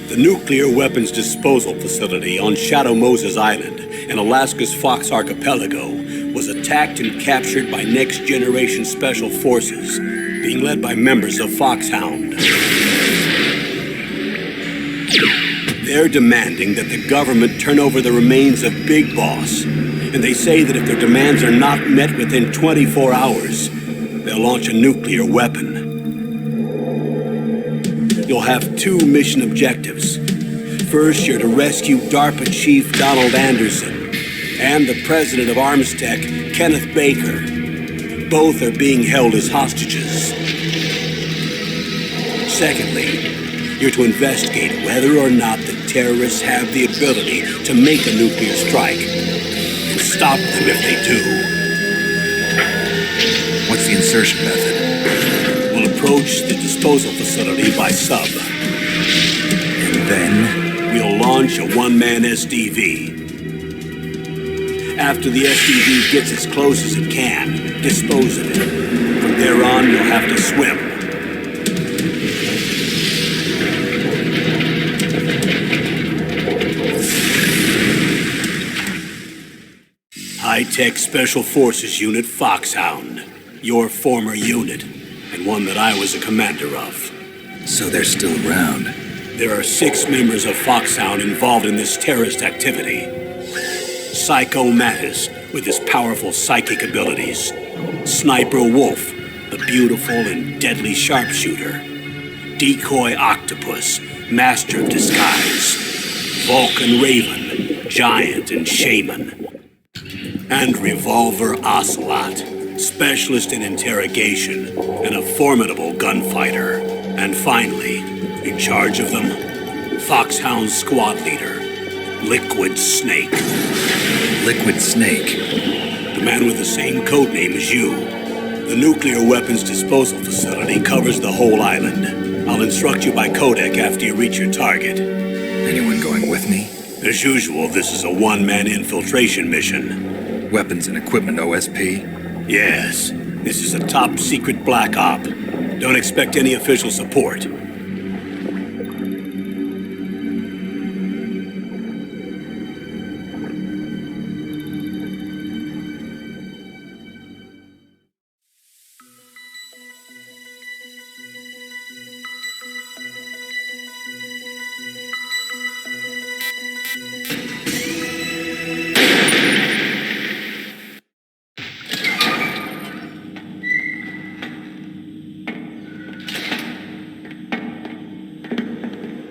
The nuclear weapons disposal facility on Shadow Moses Island in Alaska's Fox Archipelago was attacked and captured by next-generation special forces, being led by members of Foxhound. They're demanding that the government turn over the remains of Big Boss, and they say that if their demands are not met within 24 hours, they'll launch a nuclear weapon. You'll have two mission objectives. First, you're to rescue DARPA Chief Donald Anderson and the president of Armstech, Kenneth Baker. Both are being held as hostages. Secondly, you're to investigate whether or not the terrorists have the ability to make a nuclear strike and stop them if they do. What's the insertion method? We'll approach the disposal facility by sub. And then? We'll launch a one-man SDV. After the SDV gets as close as it can, dispose of it. From there on, you'll have to swim. High-Tech Special Forces Unit Foxhound. Your former unit, and one that I was a commander of. So they're still around. There are 6 members of Foxhound involved in this terrorist activity. Psycho Mattis, with his powerful psychic abilities. Sniper Wolf, the beautiful and deadly sharpshooter. Decoy Octopus, master of disguise. Vulcan Raven, giant and shaman. And Revolver Ocelot, specialist in interrogation and a formidable gunfighter. And finally, in charge of them, Foxhound squad leader, Liquid Snake. Liquid Snake? The man with the same codename as you. The nuclear weapons disposal facility covers the whole island. I'll instruct you by codec after you reach your target. Anyone going with me? As usual, this is a one-man infiltration mission. Weapons and equipment OSP? Yes, this is a top-secret black op. Don't expect any official support.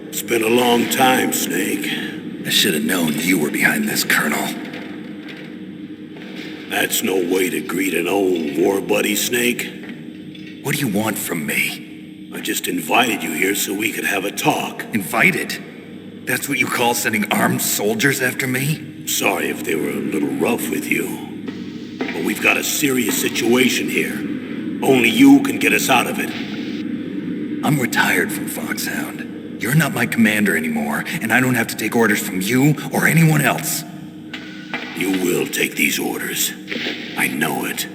It's been a long time, Snake. I should have known you were behind this, Colonel. That's no way to greet an old war buddy, Snake. What do you want from me? I just invited you here so we could have a talk. Invited? That's what you call sending armed soldiers after me? Sorry if they were a little rough with you. But we've got a serious situation here. Only you can get us out of it. I'm retired from Foxhound. You're not my commander anymore, and I don't have to take orders from you or anyone else. You will take these orders. I know it.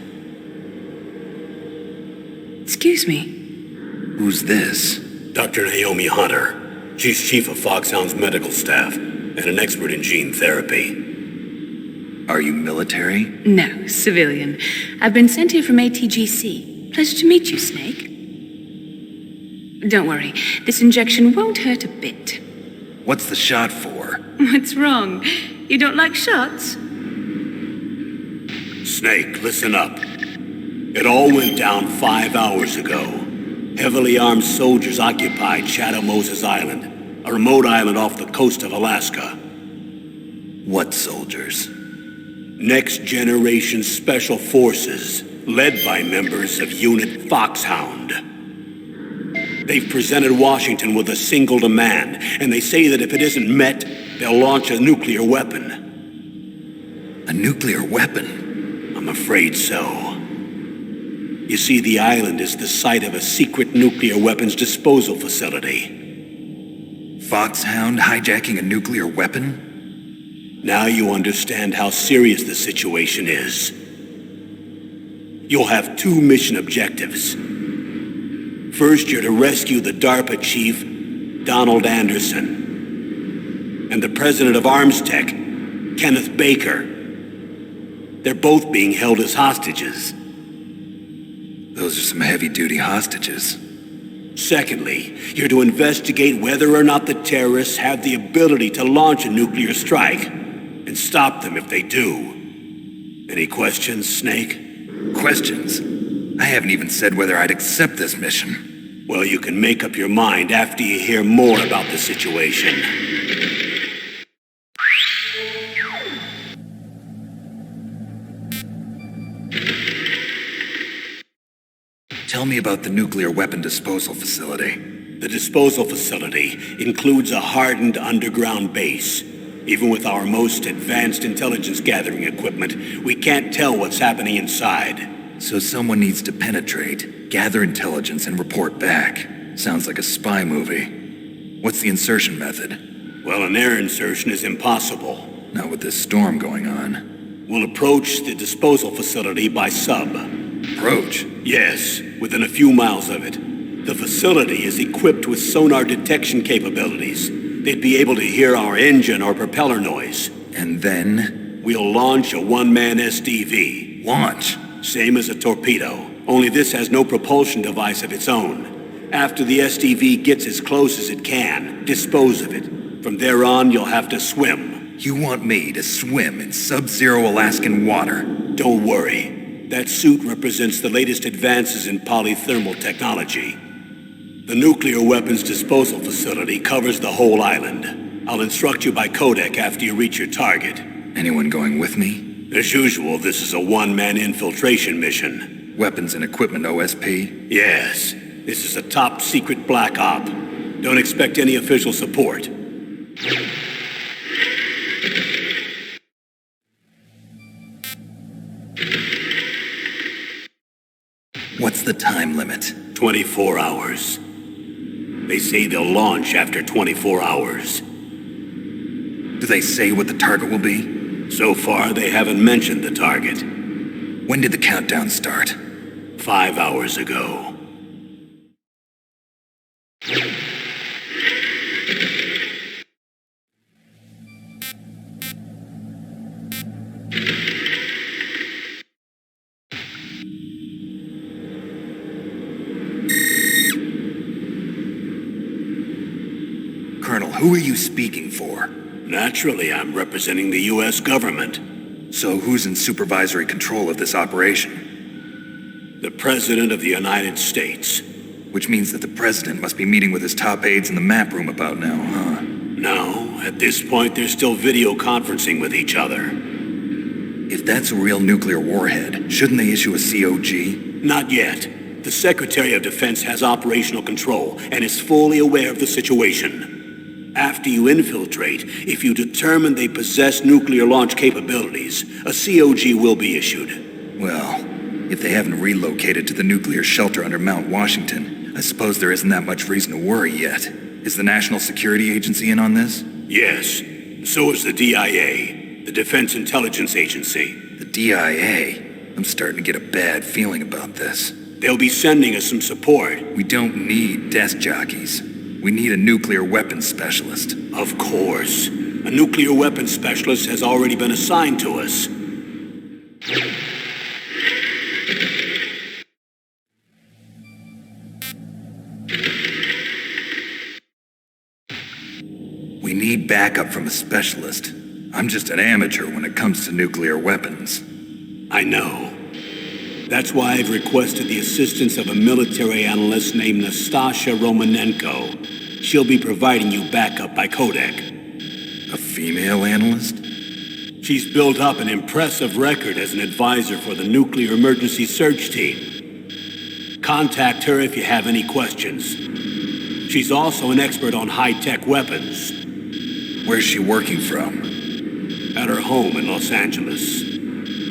Excuse me. Who's this? Dr. Naomi Hunter. She's chief of Foxhound's medical staff and an expert in gene therapy. Are you military? No, civilian. I've been sent here from ATGC. Pleasure to meet you, Snake. Don't worry, this injection won't hurt a bit. What's the shot for? What's wrong? You don't like shots? Snake, listen up. It all went down 5 hours ago. Heavily armed soldiers occupied Shadow Moses Island, a remote island off the coast of Alaska. What soldiers? Next generation special forces. led by members of Unit Foxhound. They've presented Washington with a single demand, and they say that if it isn't met, they'll launch a nuclear weapon. A nuclear weapon? I'm afraid so. You see, the island is the site of a secret nuclear weapons disposal facility. Foxhound hijacking a nuclear weapon? Now you understand how serious the situation is. You'll have 2 mission objectives. First, you're to rescue the DARPA chief, Donald Anderson, and the president of Arms Tech, Kenneth Baker. They're both being held as hostages. Those are some heavy-duty hostages. Secondly, you're to investigate whether or not the terrorists have the ability to launch a nuclear strike, and stop them if they do. Any questions, Snake? Questions? I haven't even said whether I'd accept this mission. Well, you can make up your mind after you hear more about the situation. Tell me about the nuclear weapon disposal facility. The disposal facility includes a hardened underground base. Even with our most advanced intelligence gathering equipment, we can't tell what's happening inside. So someone needs to penetrate, gather intelligence, and report back. Sounds like a spy movie. What's the insertion method? Well, an air insertion is impossible. Not with this storm going on. We'll approach the disposal facility by sub. Approach? Yes, within a few miles of it. The facility is equipped with sonar detection capabilities. They'd be able to hear our engine or propeller noise. And then? We'll launch a one-man SDV. Launch? Same as a torpedo, only this has no propulsion device of its own. After the SDV gets as close as it can, dispose of it. From there on, you'll have to swim. You want me to swim in sub-zero Alaskan water? Don't worry. That suit represents the latest advances in polythermal technology. The nuclear weapons disposal facility covers the whole island. I'll instruct you by codec after you reach your target. Anyone going with me? As usual, this is a one-man infiltration mission. Weapons and equipment OSP? Yes. This is a top-secret black op. Don't expect any official support. What's the time limit? 24 hours. They say they'll launch after 24 hours. Do they say what the target will be? So far, they haven't mentioned the target. When did the countdown start? 5 hours ago. Colonel, who are you speaking for? Naturally, I'm representing the U.S. government. So who's in supervisory control of this operation? The President of the United States. Which means that the President must be meeting with his top aides in the map room about now, huh? No, at this point they're still video conferencing with each other. If that's a real nuclear warhead, shouldn't they issue a COG? Not yet. The Secretary of Defense has operational control and is fully aware of the situation. After you infiltrate, if you determine they possess nuclear launch capabilities, a COG will be issued. Well, if they haven't relocated to the nuclear shelter under Mount Washington, I suppose there isn't that much reason to worry yet. Is the National Security Agency in on this? Yes. So is the DIA, the Defense Intelligence Agency. The DIA? I'm starting to get a bad feeling about this. They'll be sending us some support. We don't need desk jockeys. We need a nuclear weapons specialist. Of course. A nuclear weapons specialist has already been assigned to us. We need backup from a specialist. I'm just an amateur when it comes to nuclear weapons. I know. That's why I've requested the assistance of a military analyst named Nastasha Romanenko. She'll be providing you backup by codec. A female analyst? She's She's built up an impressive record as an advisor for the Nuclear Emergency Search Team. Contact her if you have any questions. She's also an expert on high-tech weapons. Where's she working from? At her home in Los Angeles.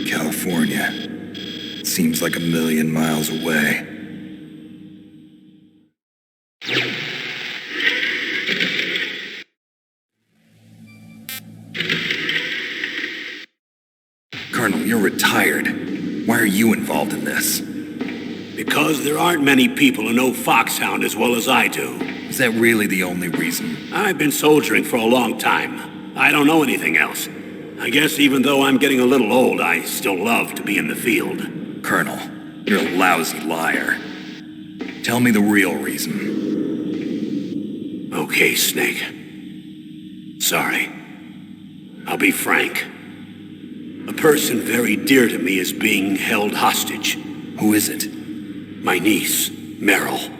California. Seems like 1,000,000 miles away. Colonel, you're retired. Why are you involved in this? Because there aren't many people who know Foxhound as well as I do. Is that really the only reason? I've been soldiering for a long time. I don't know anything else. I guess even though I'm getting a little old, I still love to be in the field. Colonel, you're a lousy liar. Tell me the real reason. Okay, Snake. Sorry. I'll be frank. A person very dear to me is being held hostage. Who is it? My niece, Meryl.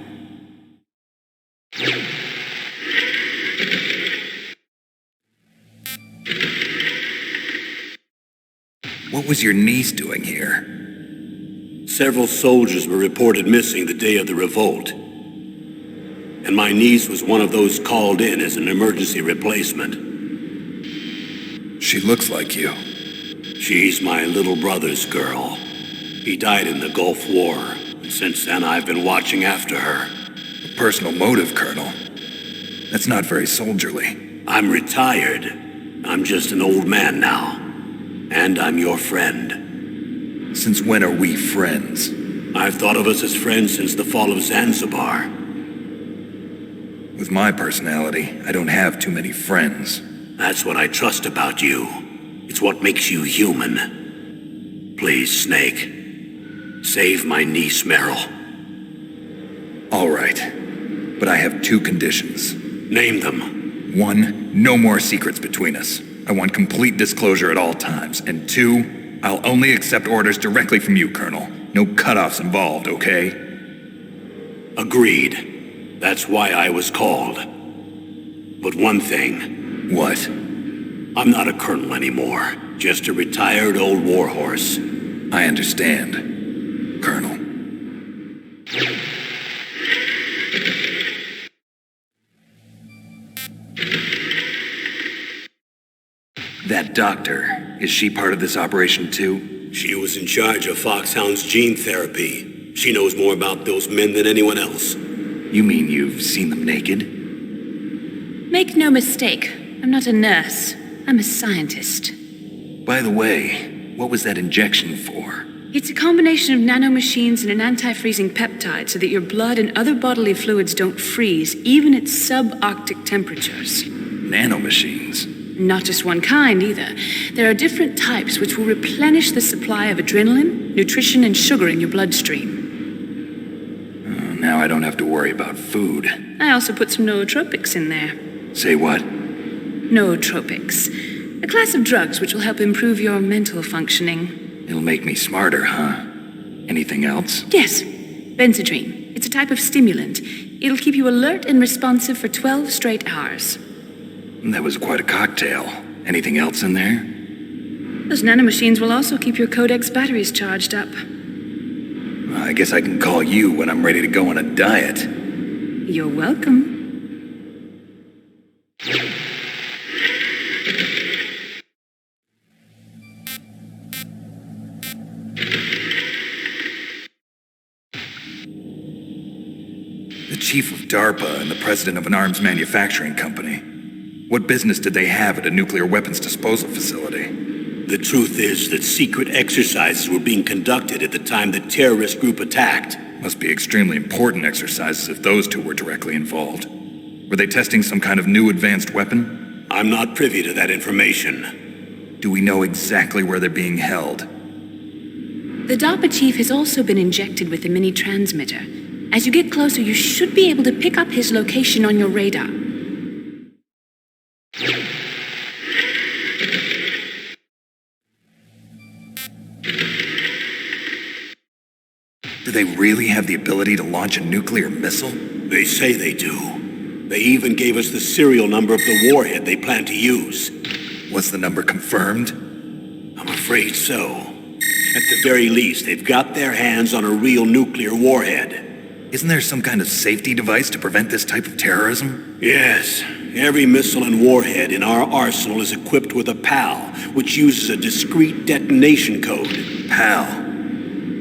What was your niece doing here? Several soldiers were reported missing the day of the revolt. And my niece was one of those called in as an emergency replacement. She looks like you. She's my little brother's girl. He died in the Gulf War. And since then, I've been watching after her. A personal motive, Colonel. That's not very soldierly. I'm retired. I'm just an old man now. And I'm your friend. Since when are we friends? I've thought of us as friends since the fall of Zanzibar. With my personality, I don't have too many friends. That's what I trust about you. It's what makes you human. Please, Snake. Save my niece, Meryl. All right. But I have 2 conditions. Name them. 1, no more secrets between us. I want complete disclosure at all times. And 2, I'll only accept orders directly from you, Colonel. No cutoffs involved, okay? Agreed. That's why I was called. But one thing. What? I'm not a colonel anymore. Just a retired old warhorse. I understand, Colonel. That doctor, is she part of this operation too? She was in charge of Foxhound's gene therapy. She knows more about those men than anyone else. You mean you've seen them naked? Make no mistake, I'm not a nurse. I'm a scientist. By the way, what was that injection for? It's a combination of nanomachines and an anti-freezing peptide so that your blood and other bodily fluids don't freeze, even at subarctic temperatures. Nanomachines? Not just one kind, either. There are different types which will replenish the supply of adrenaline, nutrition, and sugar in your bloodstream. Now I don't have to worry about food. I also put some nootropics in there. Say what? Nootropics. A class of drugs which will help improve your mental functioning. It'll make me smarter, huh? Anything else? Yes. Benzedrine. It's a type of stimulant. It'll keep you alert and responsive for 12 straight hours. That was quite a cocktail. Anything else in there? Those nanomachines will also keep your Codex batteries charged up. I guess I can call you when I'm ready to go on a diet. You're welcome. The chief of DARPA and the president of an arms manufacturing company. What business did they have at a nuclear weapons disposal facility? The truth is that secret exercises were being conducted at the time the terrorist group attacked. Must be extremely important exercises if those 2 were directly involved. Were they testing some kind of new advanced weapon? I'm not privy to that information. Do we know exactly where they're being held? The DARPA chief has also been injected with a mini transmitter. As you get closer, you should be able to pick up his location on your radar. Do they really have the ability to launch a nuclear missile? They say they do. They even gave us the serial number of the warhead they plan to use. Was the number confirmed? I'm afraid so. At the very least, they've got their hands on a real nuclear warhead. Isn't there some kind of safety device to prevent this type of terrorism? Yes. Every missile and warhead in our arsenal is equipped with a PAL, which uses a discrete detonation code. PAL?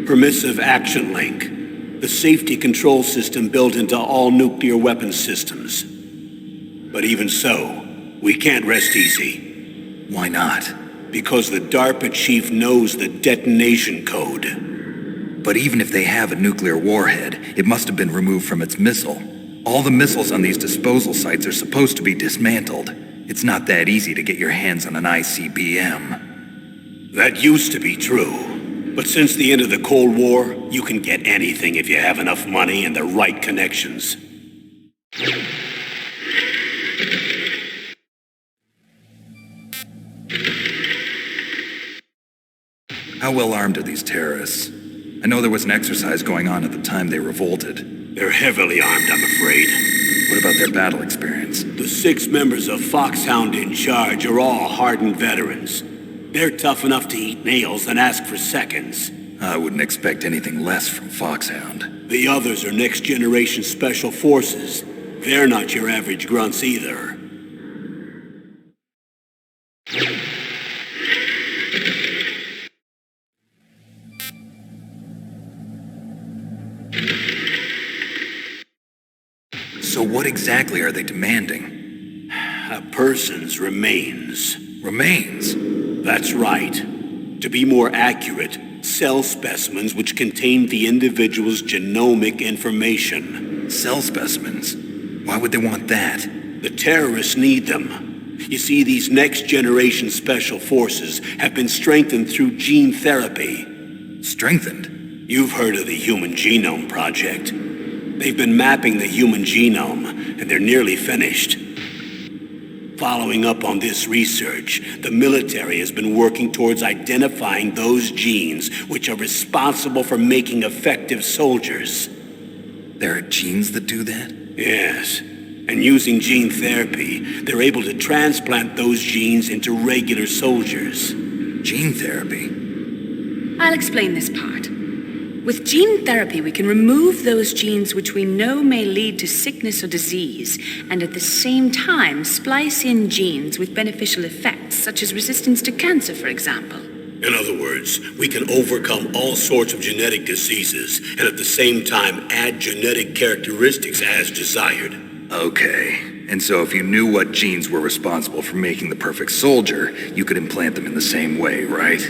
Permissive Action Link. The safety control system built into all nuclear weapons systems. But even so, we can't rest easy. Why not? Because the DARPA chief knows the detonation code. But even if they have a nuclear warhead, it must have been removed from its missile. All the missiles on these disposal sites are supposed to be dismantled. It's not that easy to get your hands on an ICBM. That used to be true. But since the end of the Cold War, you can get anything if you have enough money and the right connections. How well armed are these terrorists? I know there was an exercise going on at the time they revolted. They're heavily armed, I'm afraid. What about their battle experience? The 6 members of Foxhound in charge are all hardened veterans. They're tough enough to eat nails and ask for seconds. I wouldn't expect anything less from Foxhound. The others are next-generation special forces. They're not your average grunts either. So what exactly are they demanding? A person's remains. Remains? That's right. To be more accurate, cell specimens which contain the individual's genomic information. Cell specimens? Why would they want that? The terrorists need them. You see, these next-generation special forces have been strengthened through gene therapy. Strengthened? You've heard of the Human Genome Project. They've been mapping the human genome, and they're nearly finished. Following up on this research, the military has been working towards identifying those genes which are responsible for making effective soldiers. There are genes that do that? Yes. And using gene therapy, they're able to transplant those genes into regular soldiers. Gene therapy? I'll explain this part. With gene therapy, we can remove those genes which we know may lead to sickness or disease, and at the same time splice in genes with beneficial effects, such as resistance to cancer, for example. In other words, we can overcome all sorts of genetic diseases, and at the same time add genetic characteristics as desired. Okay. And so if you knew what genes were responsible for making the perfect soldier, you could implant them in the same way, right?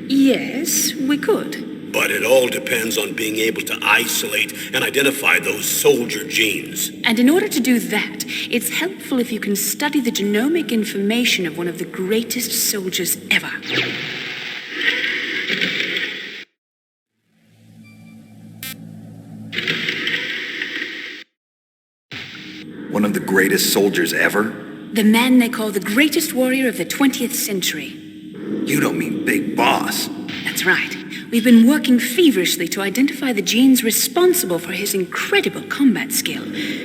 Yes, we could. But it all depends on being able to isolate and identify those soldier genes. And in order to do that, it's helpful if you can study the genomic information of one of the greatest soldiers ever. One of the greatest soldiers ever? The man they call the greatest warrior of the 20th century. You don't mean Big Boss. That's right. We've been working feverishly to identify the genes responsible for his incredible combat skill.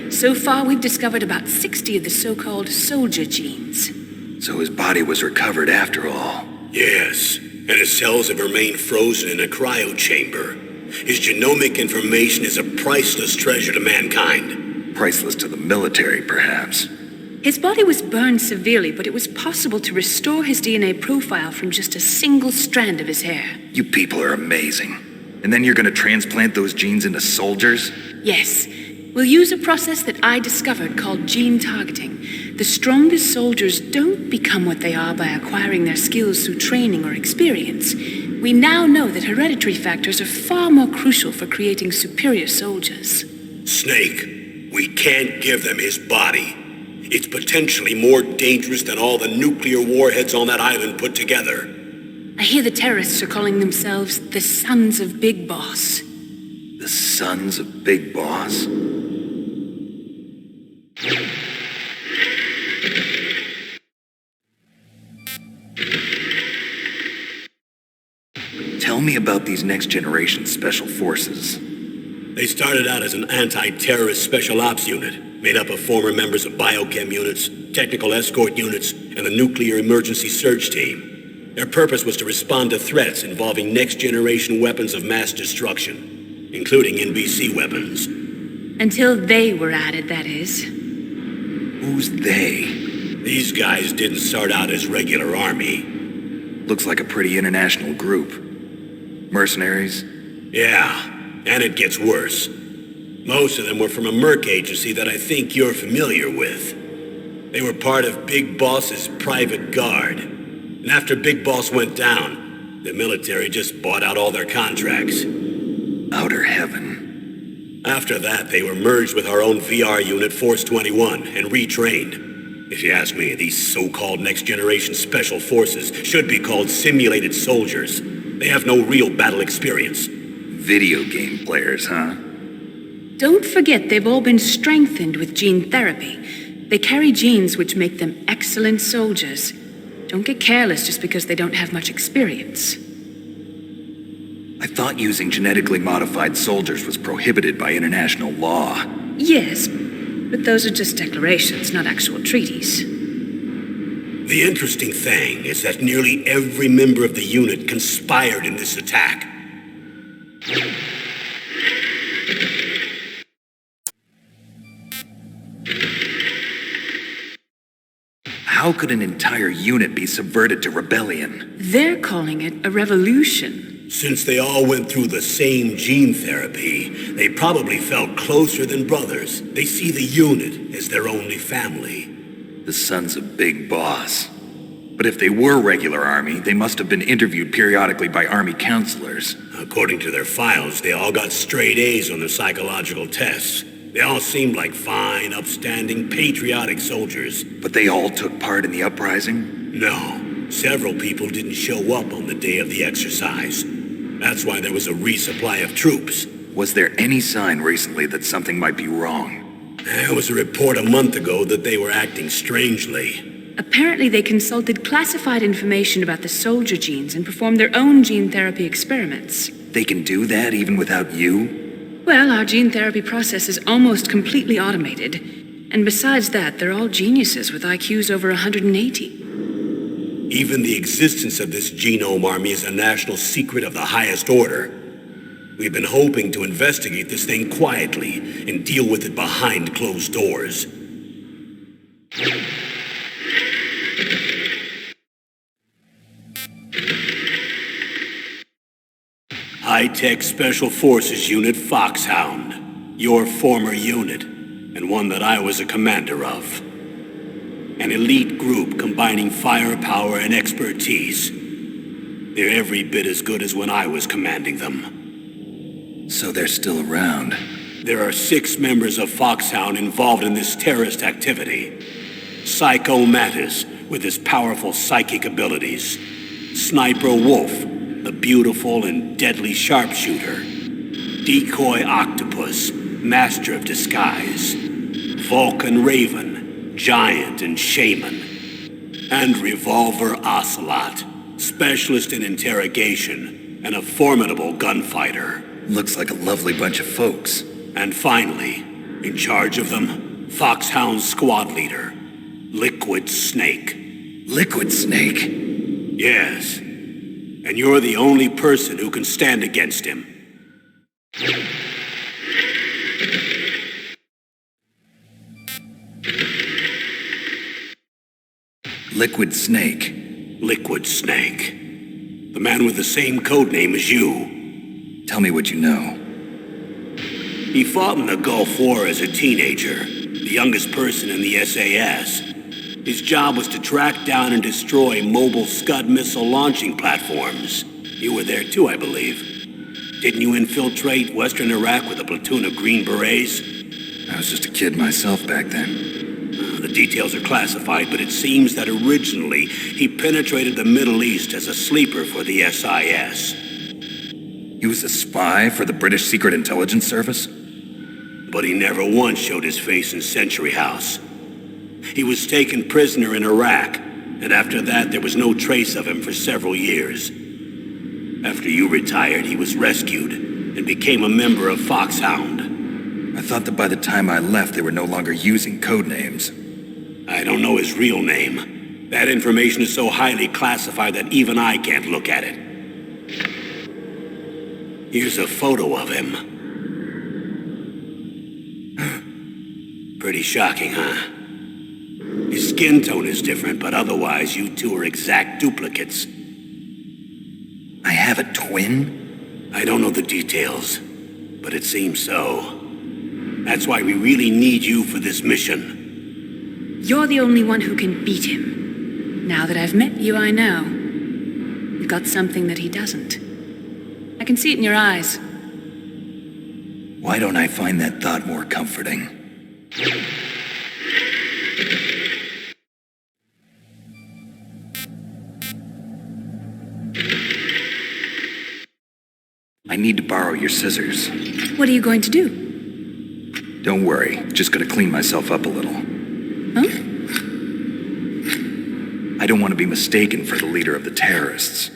So far, we've discovered about 60 of the so-called soldier genes. So his body was recovered after all. Yes, and his cells have remained frozen in a cryo chamber. His genomic information is a priceless treasure to mankind. Priceless to the military, perhaps. His body was burned severely, but it was possible to restore his DNA profile from just a single strand of his hair. You people are amazing. And then you're gonna transplant those genes into soldiers? Yes. We'll use a process that I discovered called gene targeting. The strongest soldiers don't become what they are by acquiring their skills through training or experience. We now know that hereditary factors are far more crucial for creating superior soldiers. Snake, we can't give them his body. It's potentially more dangerous than all the nuclear warheads on that island put together. I hear the terrorists are calling themselves the Sons of Big Boss. The Sons of Big Boss? Tell me about these next-generation special forces. They started out as an anti-terrorist special ops unit, made up of former members of biochem units, technical escort units, and the nuclear emergency surge team. Their purpose was to respond to threats involving next-generation weapons of mass destruction, including NBC weapons. Until they were added, that is. Who's they? These guys didn't start out as regular army. Looks like a pretty international group. Mercenaries? Yeah, and it gets worse. Most of them were from a merc agency that I think you're familiar with. They were part of Big Boss's private guard. And after Big Boss went down, the military just bought out all their contracts. Outer heaven. After that, they were merged with our own VR unit, Force 21, and retrained. If you ask me, these so-called next-generation special forces should be called simulated soldiers. They have no real battle experience. Video game players, huh? Don't forget they've all been strengthened with gene therapy. They carry genes which make them excellent soldiers. Don't get careless just because they don't have much experience. I thought using genetically modified soldiers was prohibited by international law. Yes, but those are just declarations, not actual treaties. The interesting thing is that nearly every member of the unit conspired in this attack. How could an entire unit be subverted to rebellion? They're calling it a revolution. Since they all went through the same gene therapy, they probably felt closer than brothers. They see the unit as their only family. The sons of Big Boss. But if they were regular army, they must have been interviewed periodically by army counselors. According to their files, they all got straight A's on their psychological tests. They all seemed like fine, upstanding, patriotic soldiers. But they all took part in the uprising? No. Several people didn't show up on the day of the exercise. That's why there was a resupply of troops. Was there any sign recently that something might be wrong? There was a report a month ago that they were acting strangely. Apparently they consulted classified information about the soldier genes and performed their own gene therapy experiments. They can do that even without you? Well, our gene therapy process is almost completely automated. And besides that, they're all geniuses with IQs over 180. Even the existence of this genome army is a national secret of the highest order. We've been hoping to investigate this thing quietly and deal with it behind closed doors. High-Tech Special Forces Unit Foxhound. Your former unit, and one that I was a commander of. An elite group combining firepower and expertise. They're every bit as good as when I was commanding them. So they're still around. There are 6 members of Foxhound involved in this terrorist activity. Psycho Mattis, with his powerful psychic abilities. Sniper Wolf, the beautiful and deadly sharpshooter. Decoy Octopus, master of disguise. Vulcan Raven, giant and shaman. And Revolver Ocelot, specialist in interrogation and a formidable gunfighter. Looks like a lovely bunch of folks. And finally, in charge of them, Foxhound's squad leader, Liquid Snake. Liquid Snake? Yes. And you're the only person who can stand against him. Liquid Snake. Liquid Snake. The man with the same code name as you. Tell me what you know. He fought in the Gulf War as a teenager, the youngest person in the SAS. His job was to track down and destroy mobile Scud missile launching platforms. You were there too, I believe. Didn't you infiltrate Western Iraq with a platoon of Green Berets? I was just a kid myself back then. The details are classified, but it seems that originally he penetrated the Middle East as a sleeper for the SIS. He was a spy for the British Secret Intelligence Service? But he never once showed his face in Century House. He was taken prisoner in Iraq, and after that there was no trace of him for several years. After you retired, he was rescued and became a member of Foxhound. I thought that by the time I left, they were no longer using code names. I don't know his real name, That information is so highly classified that even I can't look at it. Here's a photo of him. Pretty shocking, huh? His skin tone is different, but otherwise you two are exact duplicates. I have a twin? I don't know the details, but it seems so. That's why we really need you for this mission. You're the only one who can beat him. Now that I've met you, I know. You've got something that he doesn't. I can see it in your eyes. Why don't I find that thought more comforting? I need to borrow your scissors. What are you going to do? Don't worry, just gonna clean myself up a little. Huh? I don't want to be mistaken for the leader of the terrorists.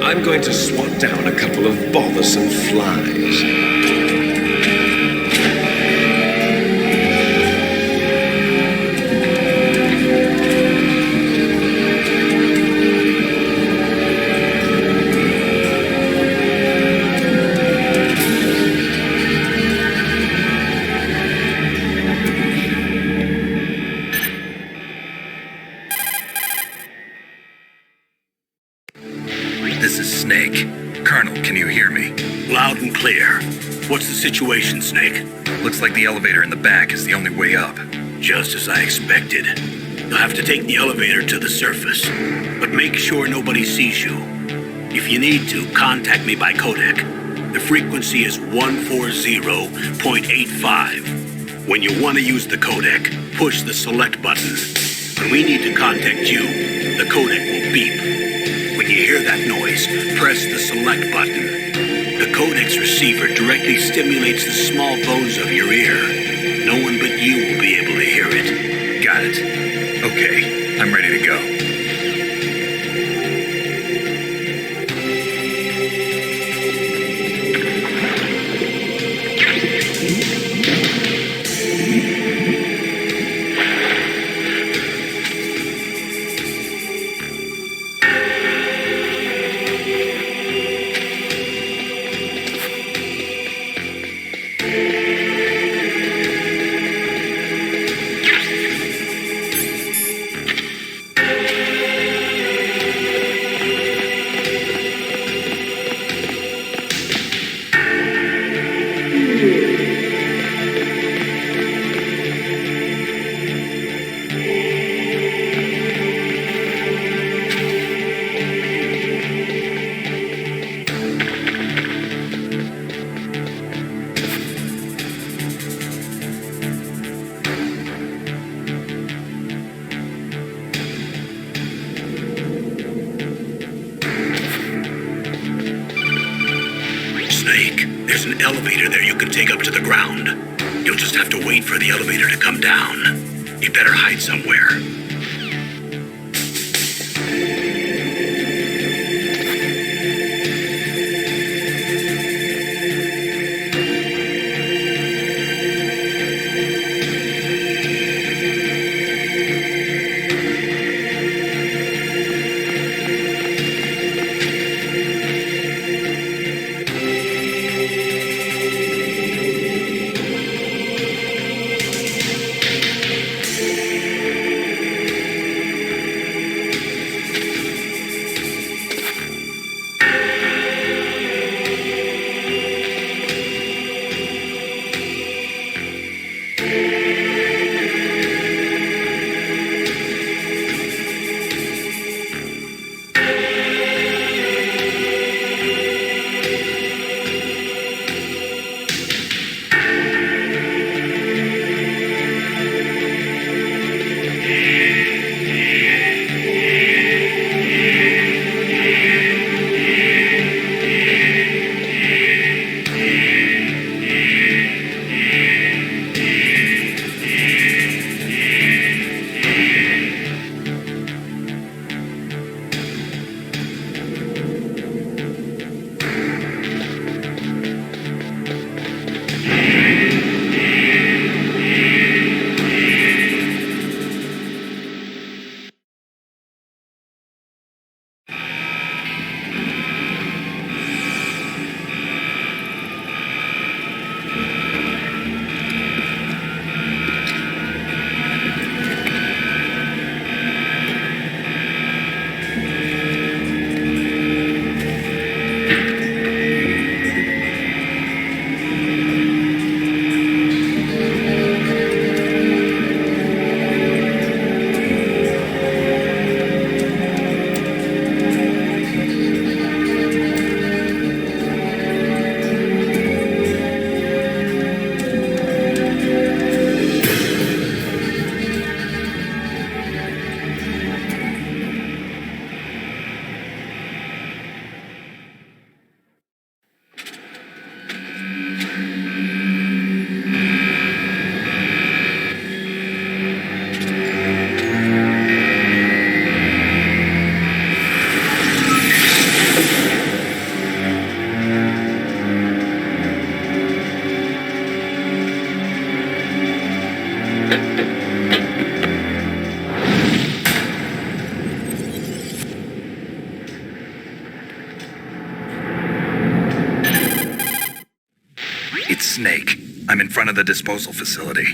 I'm going to swat down a couple of bothersome flies. This is Snake. Colonel, can you hear me? Loud and clear. What's the situation, Snake? Looks like the elevator in the back is the only way up. Just as I expected. You'll have to take the elevator to the surface, but make sure nobody sees you. If you need to, contact me by codec. The frequency is 140.85. When you want to use the codec, push the select button. When we need to contact you, the codec will beep. When you hear that noise, press the select button. The codec's receiver directly stimulates the small bones of your ear. No one but you will be able to hear it. Got it. Okay, I'm ready to go. Snake, there's an elevator there you can take up to the ground. You'll just have to wait for the elevator to come down. You better hide somewhere. Snake. I'm in front of the disposal facility.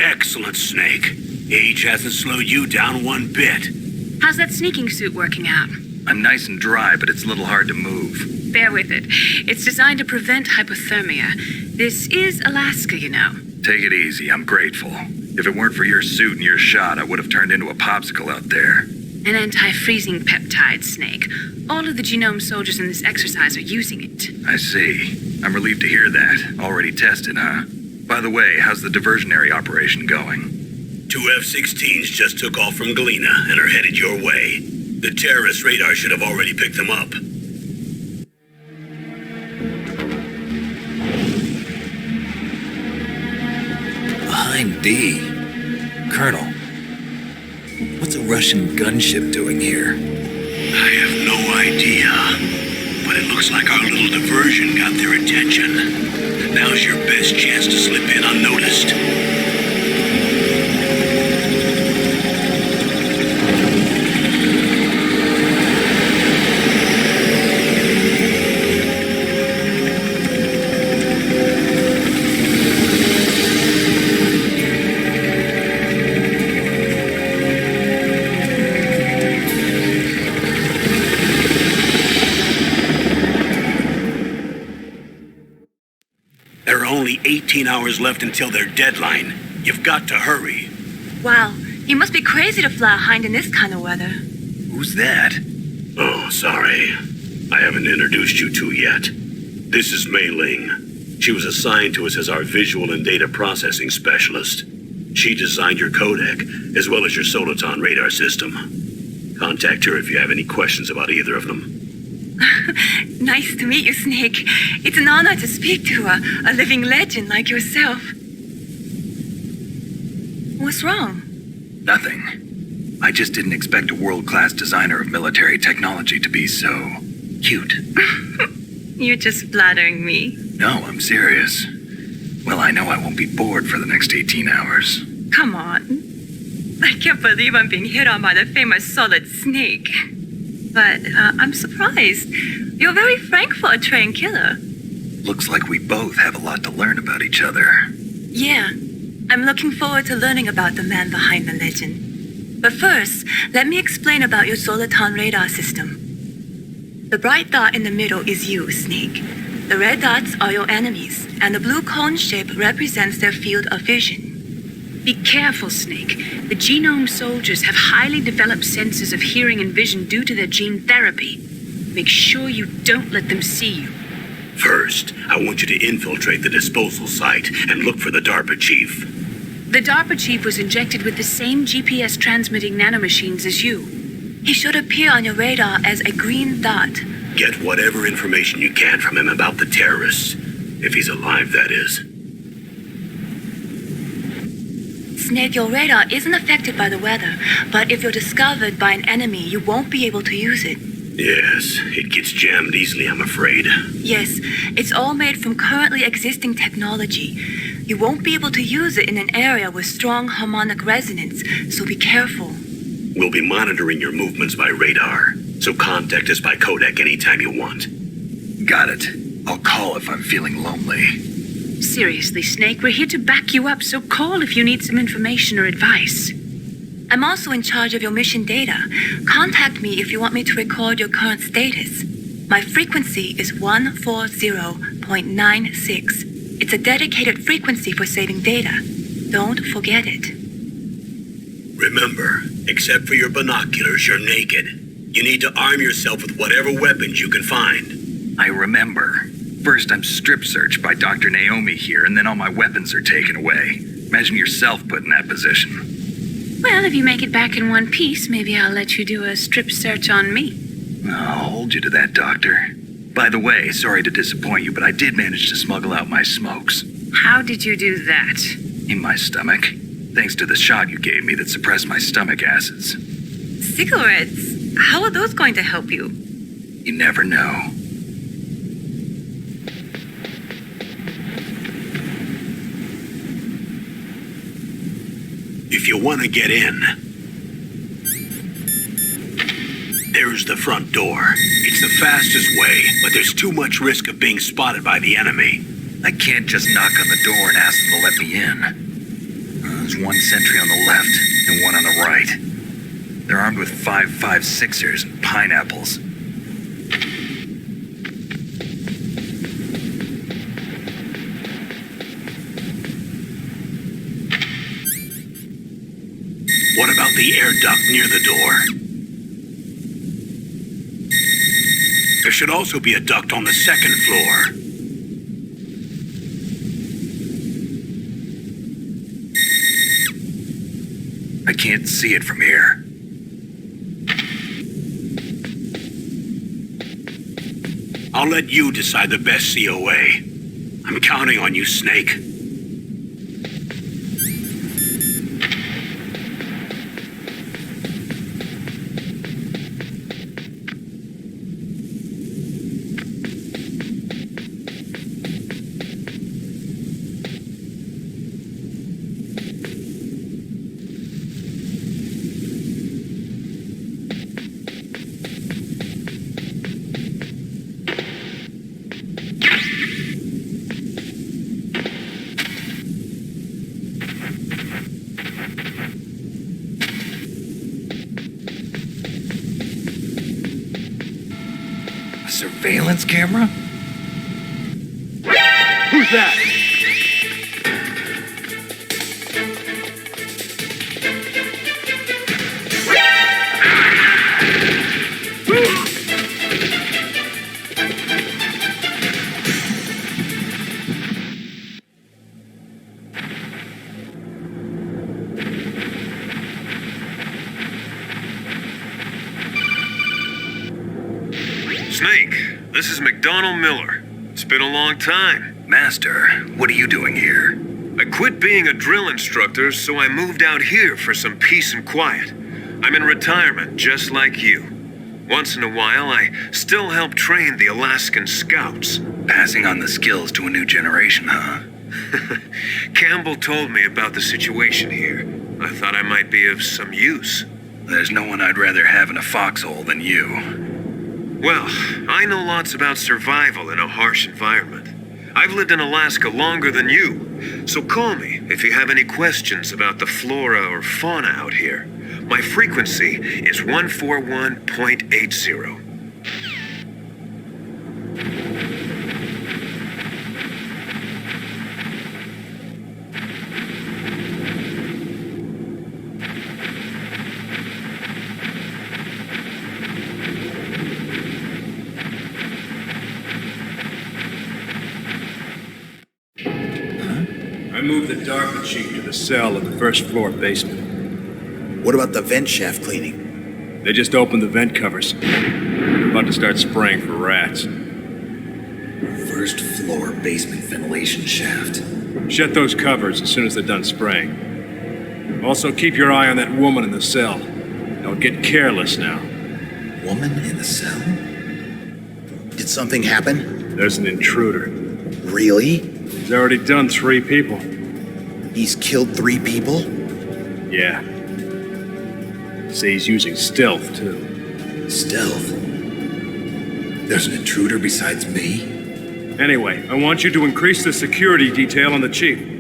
Excellent, Snake. Age hasn't slowed you down one bit. How's that sneaking suit working out? I'm nice and dry, but it's a little hard to move. Bear with it. It's designed to prevent hypothermia. This is Alaska, you know. Take it easy, I'm grateful. If it weren't for your suit and your shot, I would have turned into a popsicle out there. An anti-freezing peptide, Snake. All of the genome soldiers in this exercise are using it. I see. I'm relieved to hear that. Already tested, huh? By the way, how's the diversionary operation going? 2 F-16s just took off from Galena and are headed your way. The terrorist radar should have already picked them up. Behind D. Colonel, what's a Russian gunship doing here? I have no idea, but it looks like our little diversion got their attention. Now's your best chance to slip in unnoticed. There are only 18 hours left until their deadline. You've got to hurry. Wow, you must be crazy to fly a hind in this kind of weather. Who's that? Oh, sorry. I haven't introduced you to yet. This is Mei Ling. She was assigned to us as our visual and data processing specialist. She designed your codec, as well as your Soliton radar system. Contact her if you have any questions about either of them. Nice to meet you, Snake. It's an honor to speak to a living legend like yourself. What's wrong? Nothing. I just didn't expect a world-class designer of military technology to be so cute. You're just flattering me. No, I'm serious. Well, I know I won't be bored for the next 18 hours. Come on. I can't believe I'm being hit on by the famous Solid Snake. But I'm surprised. You're very frank for a trained killer. Looks like we both have a lot to learn about each other. Yeah, I'm looking forward to learning about the man behind the legend. But first, let me explain about your Soliton radar system. The bright dot in the middle is you, Snake. The red dots are your enemies, and the blue cone shape represents their field of vision. Be careful, Snake. The genome soldiers have highly developed senses of hearing and vision due to their gene therapy. Make sure you don't let them see you. First, I want you to infiltrate the disposal site and look for the DARPA chief. The DARPA chief was injected with the same GPS transmitting nanomachines as you. He should appear on your radar as a green dot. Get whatever information you can from him about the terrorists. If he's alive, that is. Snake, your radar isn't affected by the weather, but if you're discovered by an enemy, you won't be able to use it. Yes, it gets jammed easily, I'm afraid. Yes, it's all made from currently existing technology. You won't be able to use it in an area with strong harmonic resonance, so be careful. We'll be monitoring your movements by radar, so contact us by codec anytime you want. Got it. I'll call if I'm feeling lonely. Seriously, Snake, we're here to back you up, so call if you need some information or advice. I'm also in charge of your mission data. Contact me if you want me to record your current status. My frequency is 140.96. It's a dedicated frequency for saving data. Don't forget it. Remember, except for your binoculars, you're naked. You need to arm yourself with whatever weapons you can find. I remember. First, I'm strip searched by Dr. Naomi here, and then all my weapons are taken away. Imagine yourself put in that position. Well, if you make it back in one piece, maybe I'll let you do a strip search on me. I'll hold you to that, Doctor. By the way, sorry to disappoint you, but I did manage to smuggle out my smokes. How did you do that? In my stomach. Thanks to the shot you gave me that suppressed my stomach acids. Cigarettes? How are those going to help you? You never know. If you want to get in, there's the front door. It's the fastest way, but there's too much risk of being spotted by the enemy. I can't just knock on the door and ask them to let me in. There's one sentry on the left and one on the right. They're armed with 5.56ers and pineapples. What about the air duct near the door? There should also be a duct on the second floor. I can't see it from here. I'll let you decide the best COA. I'm counting on you, Snake. Surveillance camera? Who's that? Snake, this is McDonald Miller. It's been a long time. Master, what are you doing here? I quit being a drill instructor, so I moved out here for some peace and quiet. I'm in retirement, just like you. Once in a while, I still help train the Alaskan Scouts. Passing on the skills to a new generation, huh? Campbell told me about the situation here. I thought I might be of some use. There's no one I'd rather have in a foxhole than you. Well, I know lots about survival in a harsh environment. I've lived in Alaska longer than you, so call me if you have any questions about the flora or fauna out here. My frequency is 141.80. I moved the DARPA chief to the cell in the first floor basement. What about the vent shaft cleaning? They just opened the vent covers. They're about to start spraying for rats. First floor basement ventilation shaft. Shut those covers as soon as they're done spraying. Also, keep your eye on that woman in the cell. Don't get careless now. Woman in the cell? Did something happen? There's an intruder. Really? He's already done 3 people. He's killed 3 people? Yeah. See, he's using stealth, too. Stealth? There's an intruder besides me? Anyway, I want you to increase the security detail on the chief.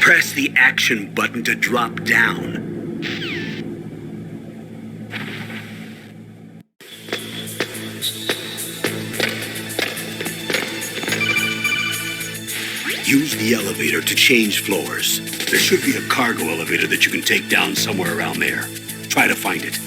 Press the action button to drop down. Use the elevator to change floors. There should be a cargo elevator that you can take down somewhere around there. Try to find it.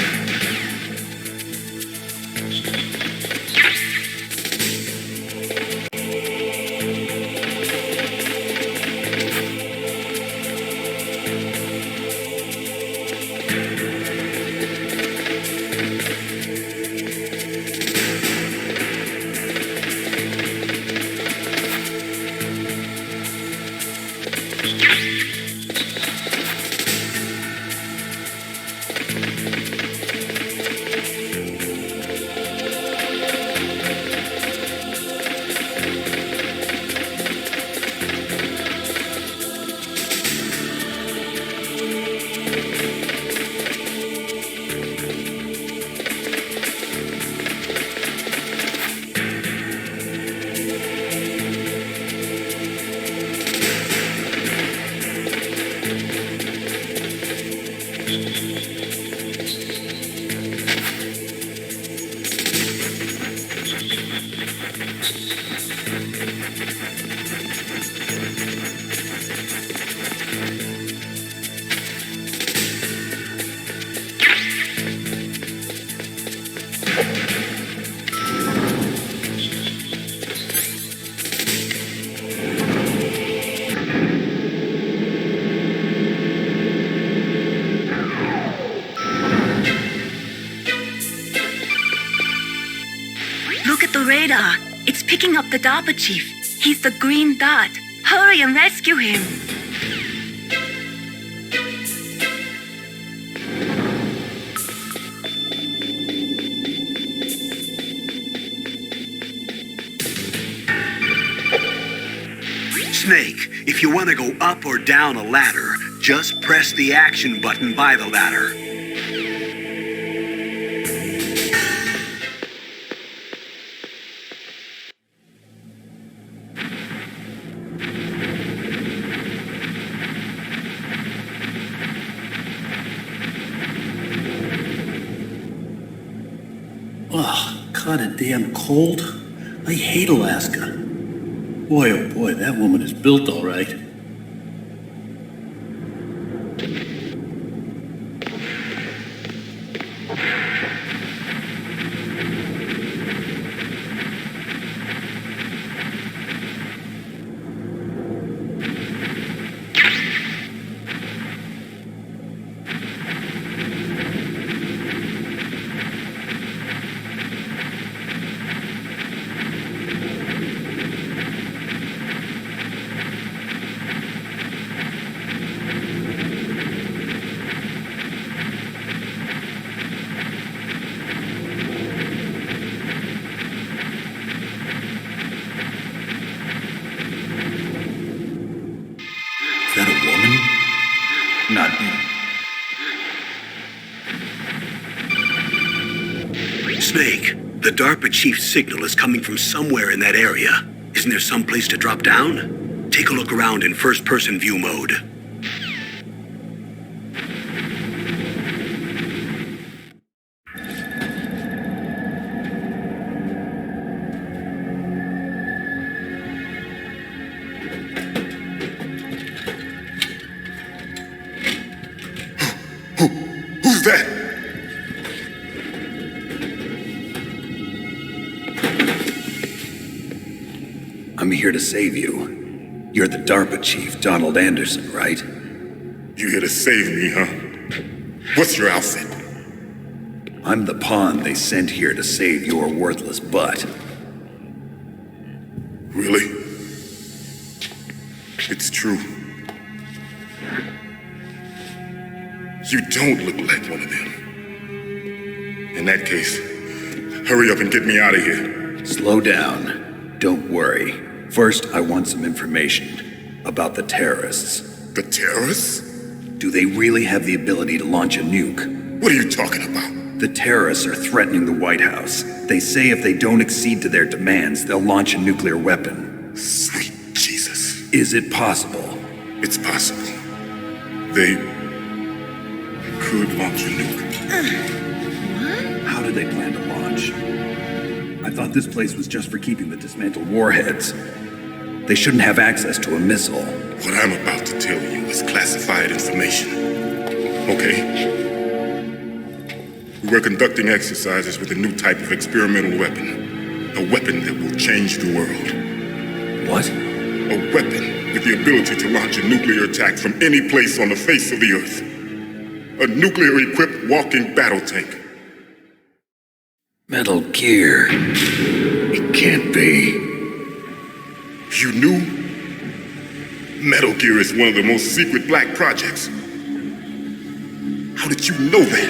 radar. It's picking up the DARPA chief. He's the green dot. Hurry and rescue him. Snake, if you want to go up or down a ladder, just press the action button by the ladder. Ugh, kinda damn cold. I hate Alaska. Boy, oh boy, that woman is built all right. Is that a woman? Not me. Snake, the DARPA chief's signal is coming from somewhere in that area. Isn't there some place to drop down? Take a look around in first-person view mode. Who's that? I'm here to save you. You're the DARPA chief, Donald Anderson, right? You here to save me, huh? What's your outfit? I'm the pawn they sent here to save your worthless butt. Really? It's true. You don't look like one of them. In that case, hurry up and get me out of here. Slow down. Don't worry. First, I want some information about the terrorists. The terrorists? Do they really have the ability to launch a nuke? What are you talking about? The terrorists are threatening the White House. They say if they don't accede to their demands, they'll launch a nuclear weapon. Sweet Jesus. Is it possible? It's possible. They could launch a nuke. How do they plan to launch? I thought this place was just for keeping the dismantled warheads. They shouldn't have access to a missile. What I'm about to tell you is classified information. Okay? We were conducting exercises with a new type of experimental weapon. A weapon that will change the world. What? A weapon with the ability to launch a nuclear attack from any place on the face of the Earth. A nuclear-equipped walking battle tank. Metal Gear. It can't be. You knew? Metal Gear is one of the most secret black projects. How did you know that?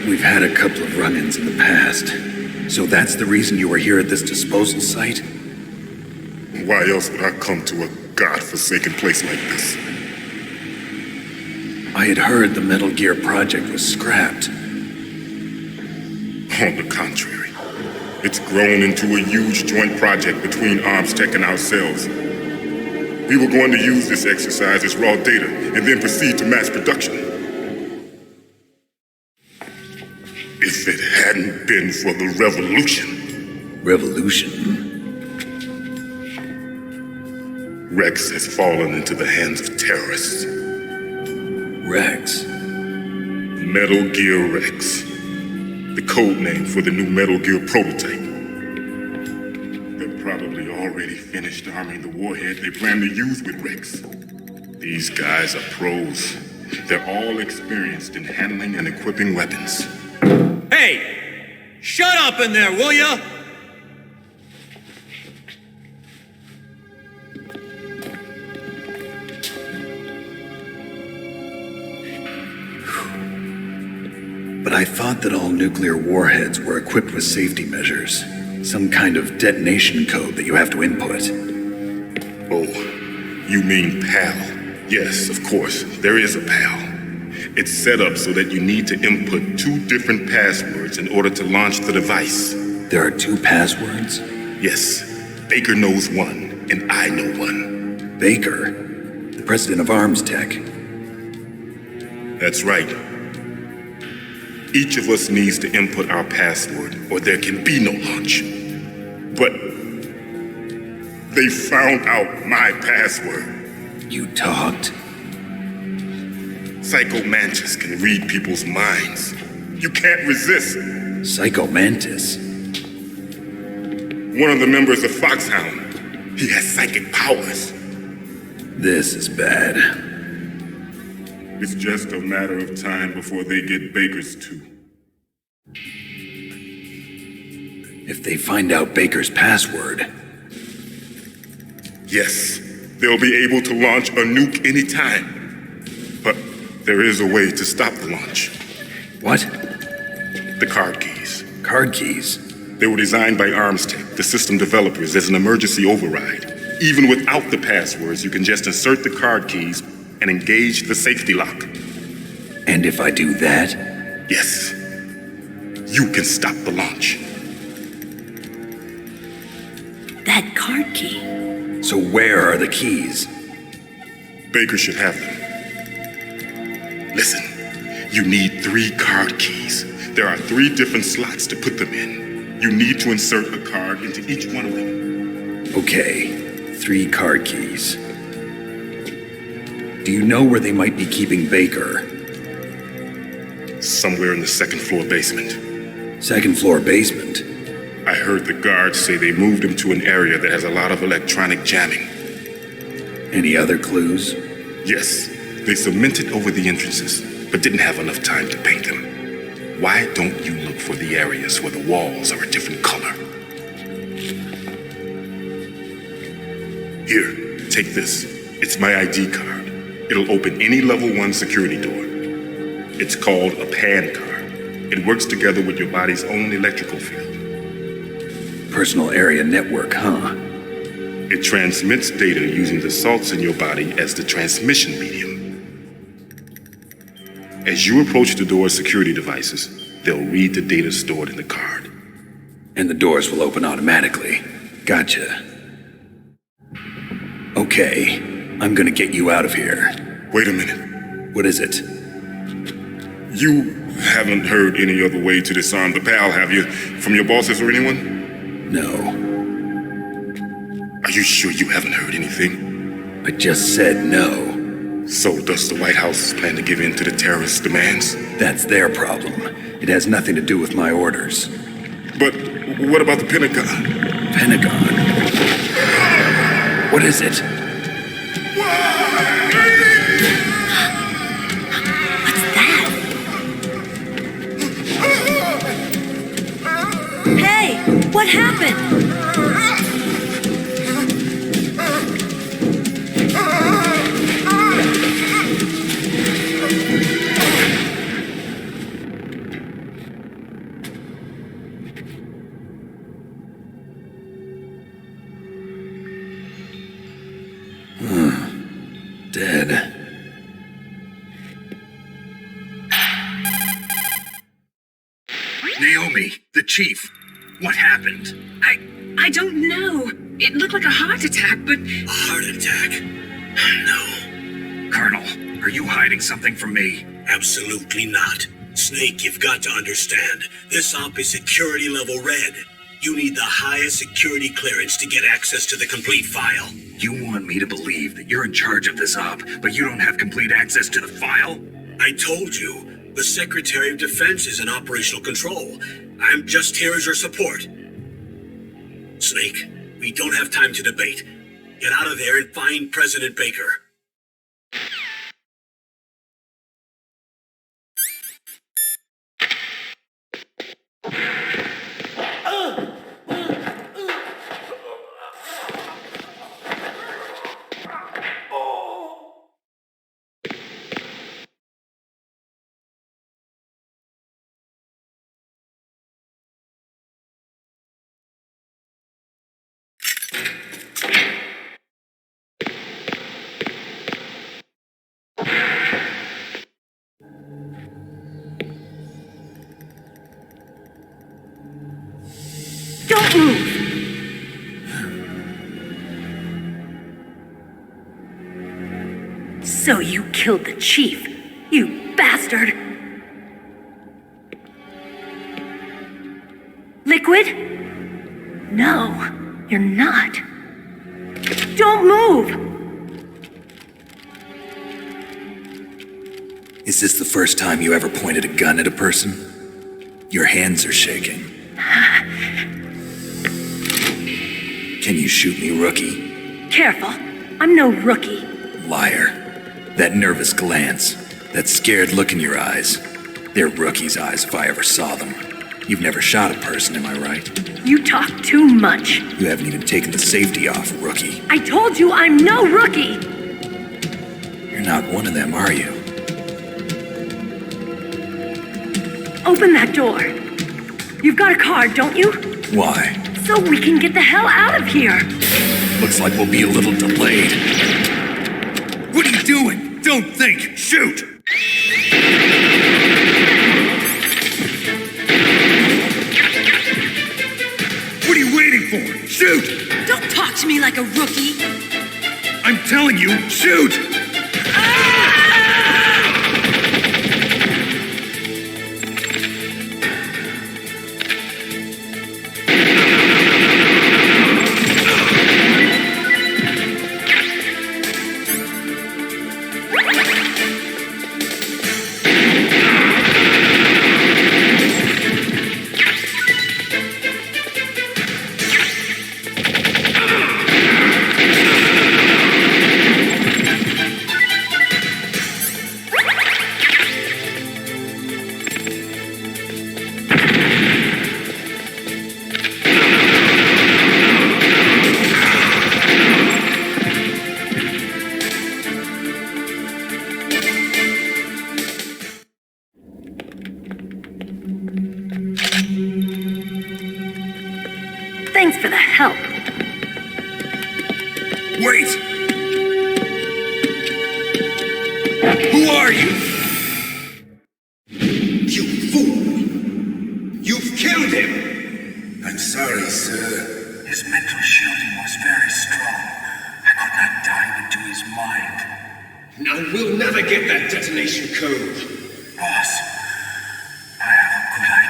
We've had a couple of run-ins in the past. So that's the reason you were here at this disposal site? Why else would I come to a godforsaken place like this? I had heard the Metal Gear project was scrapped. On the contrary, it's grown into a huge joint project between Arms Tech and ourselves. We were going to use this exercise as raw data and then proceed to mass production. If it hadn't been for the revolution. Revolution? Rex has fallen into the hands of terrorists. Rex? Metal Gear Rex. The code name for the new Metal Gear prototype. They're probably already finished arming the warhead they plan to use with Rex. These guys are pros. They're all experienced in handling and equipping weapons. Hey! Shut up in there, will ya? But I thought that all nuclear warheads were equipped with safety measures. Some kind of detonation code that you have to input. Oh, you mean PAL? Yes, of course, there is a PAL. It's set up so that you need to input 2 different passwords in order to launch the device. There are 2 passwords? Yes, Baker knows one, and I know one. Baker? The president of Arms Tech. That's right. Each of us needs to input our password, or there can be no launch. But they found out my password. You talked? Psycho Mantis can read people's minds. You can't resist. Psycho Mantis? One of the members of Foxhound. He has psychic powers. This is bad. It's just a matter of time before they get Baker's too. If they find out Baker's password... Yes, they'll be able to launch a nuke anytime. But there is a way to stop the launch. What? The card keys. Card keys? They were designed by Arms Tech, the system developers, as an emergency override. Even without the passwords, you can just insert the card keys and engage the safety lock. And if I do that? Yes. You can stop the launch. That card key. So where are the keys? Baker should have them. Listen, you need 3 card keys. There are 3 different slots to put them in. You need to insert a card into each one of them. Okay, 3 card keys. Do you know where they might be keeping Baker? Somewhere in the 2nd floor basement. 2nd floor basement? I heard the guards say they moved him to an area that has a lot of electronic jamming. Any other clues? Yes, they cemented over the entrances, but didn't have enough time to paint them. Why don't you look for the areas where the walls are a different color? Here, take this. It's my ID card. It'll open any level 1 security door. It's called a PAN card. It works together with your body's own electrical field. Personal area network, huh? It transmits data using the salts in your body as the transmission medium. As you approach the door's security devices, they'll read the data stored in the card. And the doors will open automatically. Gotcha. Okay, I'm gonna get you out of here. Wait a minute. What is it? You haven't heard any other way to disarm the PAL, have you? From your bosses or anyone? No. Are you sure you haven't heard anything? I just said no. So does the White House plan to give in to the terrorist demands? That's their problem. It has nothing to do with my orders. But what about the Pentagon? Pentagon? What is it? What's that? Hey, what happened? Dead. Naomi, the chief. What happened? I don't know. It looked like a heart attack, but... A heart attack? No. Colonel, are you hiding something from me? Absolutely not. Snake, you've got to understand. This op is security level red. You need the highest security clearance to get access to the complete file. You want me to believe that you're in charge of this op, but you don't have complete access to the file? I told you. The Secretary of Defense is in operational control. I'm just here as your support. Snake, we don't have time to debate. Get out of there and find President Baker. Don't move! So you killed the chief, you bastard! Liquid? No, you're not. Don't move! Is this the first time you ever pointed a gun at a person? Your hands are shaking. Can you shoot me, rookie? Careful, I'm no rookie. Liar. That nervous glance, that scared look in your eyes. They're rookie's eyes if I ever saw them. You've never shot a person, am I right? You talk too much. You haven't even taken the safety off, rookie. I told you I'm no rookie! You're not one of them, are you? Open that door. You've got a card, don't you? Why? So we can get the hell out of here. Looks like we'll be a little delayed. What are you doing? Don't think! Shoot! What are you waiting for? Shoot! Don't talk to me like a rookie. I'm telling you, shoot! Thanks for the help. Wait! Who are you? You fool! You've killed him! I'm sorry, sir. His mental shielding was very strong. I could not dive into his mind. Now we'll never get that detonation code. Boss, I have a good idea.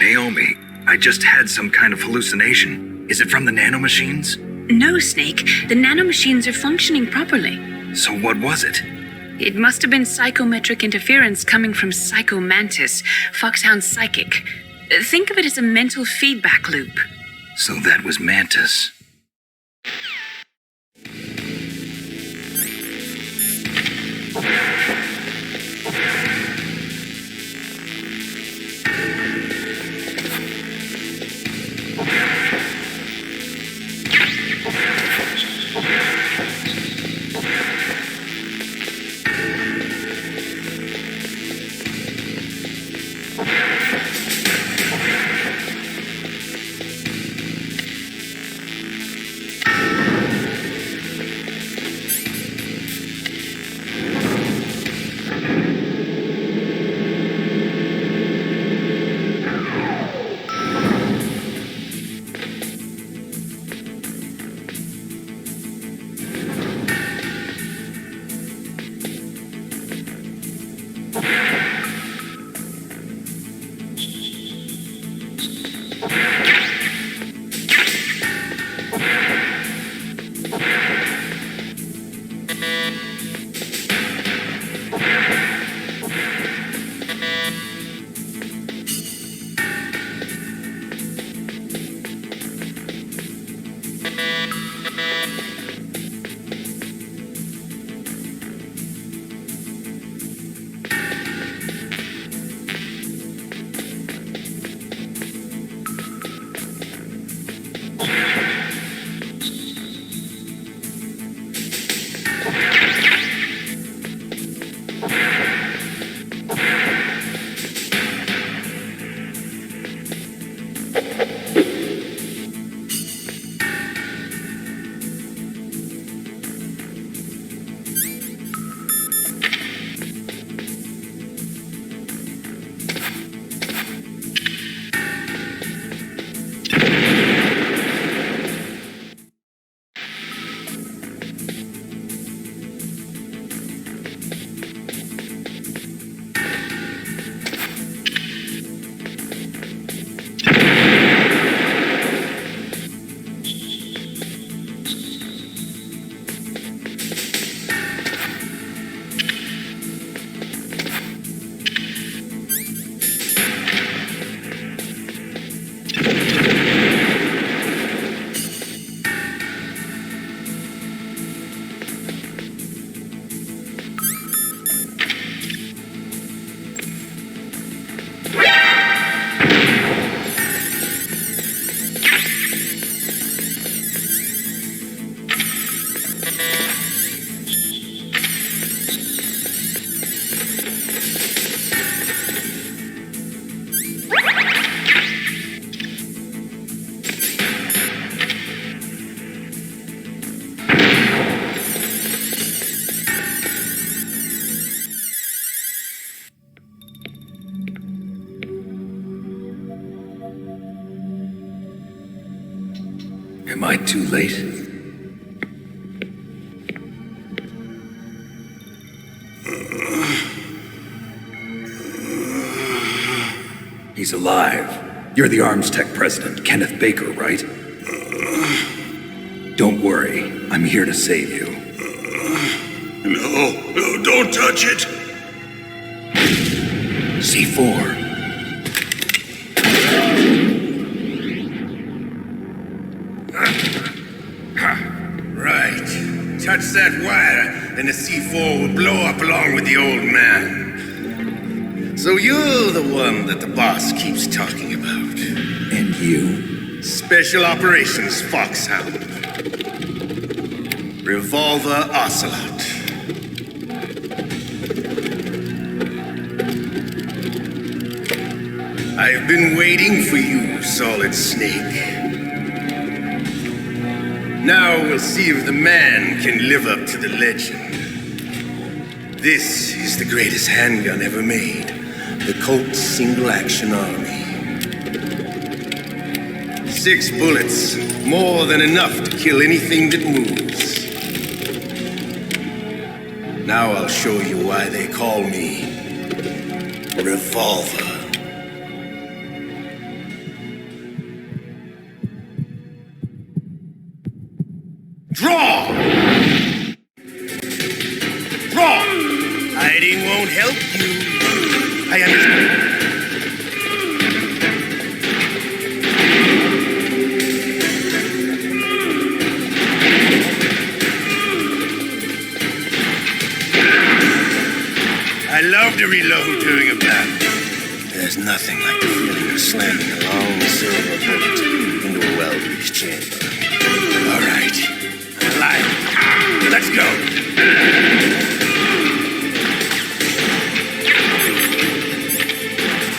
Naomi, I just had some kind of hallucination. Is it from the nanomachines? No, Snake. The nanomachines are functioning properly. So what was it? It must have been psychometric interference coming from Psycho Mantis, Foxhound's psychic. Think of it as a mental feedback loop. So that was Mantis. Am I too late? He's alive. You're the Arms Tech president, Kenneth Baker, right? Don't worry. I'm here to save you. No, don't touch it! C4. Right. Touch that wire, and the C4 will blow up along with the old man. So you're the one that the boss keeps talking about. And you? Special Operations Foxhound. Revolver Ocelot. I've been waiting for you, Solid Snake. Now we'll see if the man can live up to the legend. This is the greatest handgun ever made. The Colt Single Action Army. 6 bullets, more than enough to kill anything that moves. Now I'll show you why they call me Revolver. Draw! Draw! Hiding won't help you. I understand. I love to reload during a battle. There's nothing like the feeling of slamming a long silver bullet into a well-greased chamber. All right. Alive. Let's go.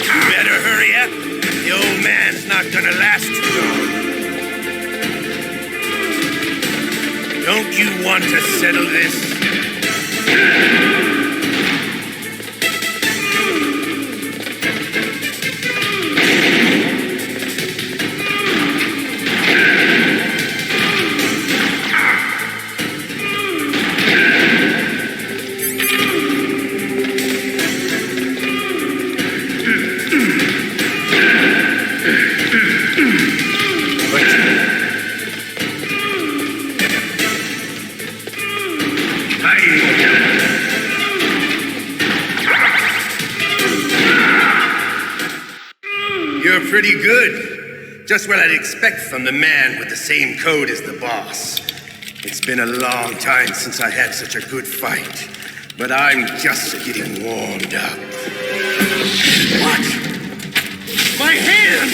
You better hurry up. The old man's not gonna last too long. Don't you want to settle this? You're pretty good. Just what I'd expect from the man with the same code as the boss. It's been a long time since I had such a good fight, but I'm just getting warmed up. What? My hand!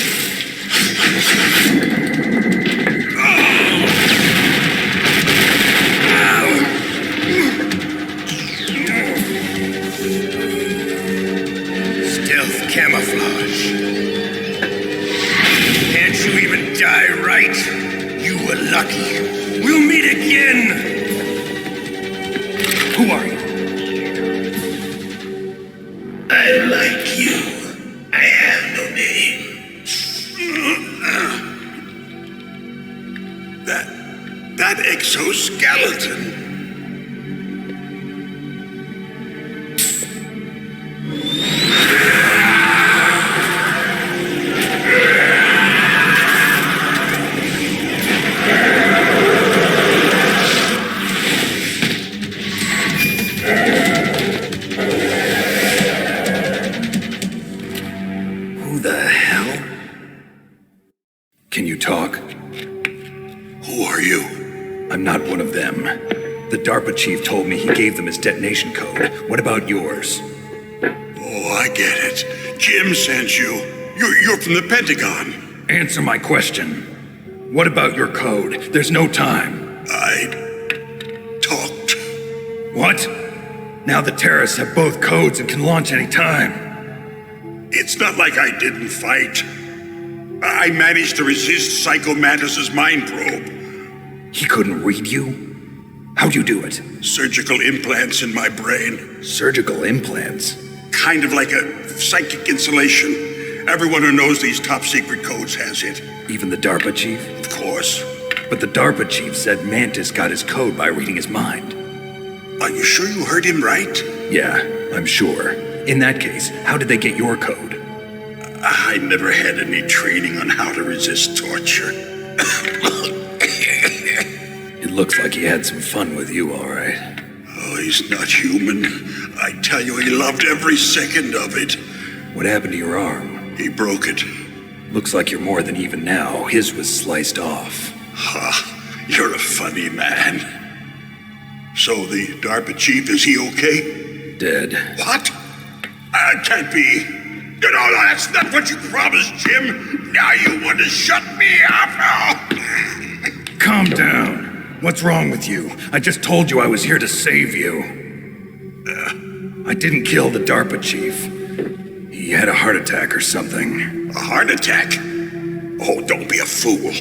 Stealth camouflage. Can't you even die right? You were lucky. We'll meet again! Who are you? I like you. I have no name. That exoskeleton. Who the hell? Can you talk? Who are you? I'm not one of them. The DARPA chief told me he gave them his detonation code. What about yours? Oh, I get it. Jim sent you. You're from the Pentagon. Answer my question. What about your code? There's no time. I talked. What? Now the terrorists have both codes and can launch any time. It's not like I didn't fight. I managed to resist Psycho Mantis's mind probe. He couldn't read you? How'd you do it? Surgical implants in my brain. Surgical implants? Kind of like a psychic insulation. Everyone who knows these top secret codes has it. Even the DARPA chief? Of course. But the DARPA chief said Mantis got his code by reading his mind. Are you sure you heard him right? Yeah, I'm sure. In that case, how did they get your code? I never had any training on how to resist torture. It looks like he had some fun with you, all right. Oh, he's not human. I tell you, he loved every second of it. What happened to your arm? He broke it. Looks like you're more than even now. His was sliced off. Ha, you're a funny man. So the DARPA chief, is he okay? Dead. What? That can't be. You know, that's not what you promised, Jim. Now you want to shut me up? Calm down. What's wrong with you? I just told you I was here to save you. I didn't kill the DARPA chief. He had a heart attack or something. A heart attack? Oh, don't be a fool.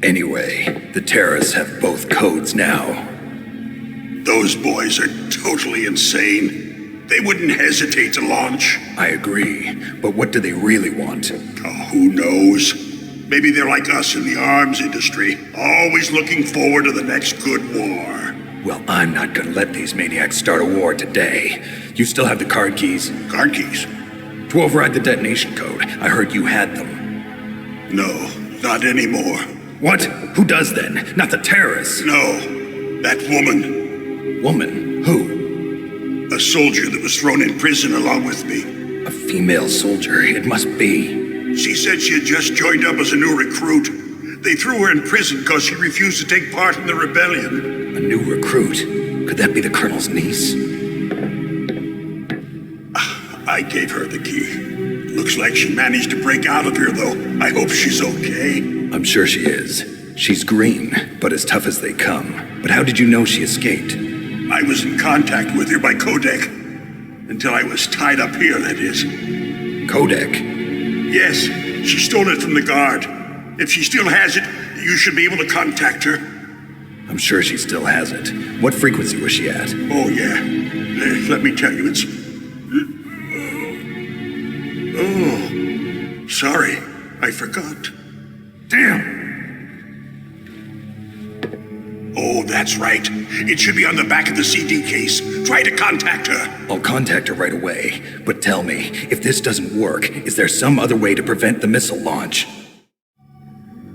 Anyway, the terrorists have both codes now. Those boys are totally insane. They wouldn't hesitate to launch. I agree, but what do they really want? Oh, who knows? Maybe they're like us in the arms industry, always looking forward to the next good war. Well, I'm not gonna let these maniacs start a war today. You still have the card keys? Card keys? To override the detonation code. I heard you had them. No, not anymore. What? Who does then? Not the terrorists? No, that woman. Woman? Who? A soldier that was thrown in prison along with me. A female soldier, it must be. She said she had just joined up as a new recruit. They threw her in prison because she refused to take part in the rebellion. A new recruit? Could that be the colonel's niece? I gave her the key. Looks like she managed to break out of here, though. I hope she's okay. I'm sure she is. She's green, but as tough as they come. But how did you know she escaped? I was in contact with her by codec. Until I was tied up here, that is. Codec? Yes, she stole it from the guard. If she still has it, you should be able to contact her. I'm sure she still has it. What frequency was she at? Oh, yeah. Let me tell you, it's... Oh, sorry. I forgot. Damn! Oh, that's right. It should be on the back of the CD case. Try to contact her. I'll contact her right away. But tell me, if this doesn't work, is there some other way to prevent the missile launch?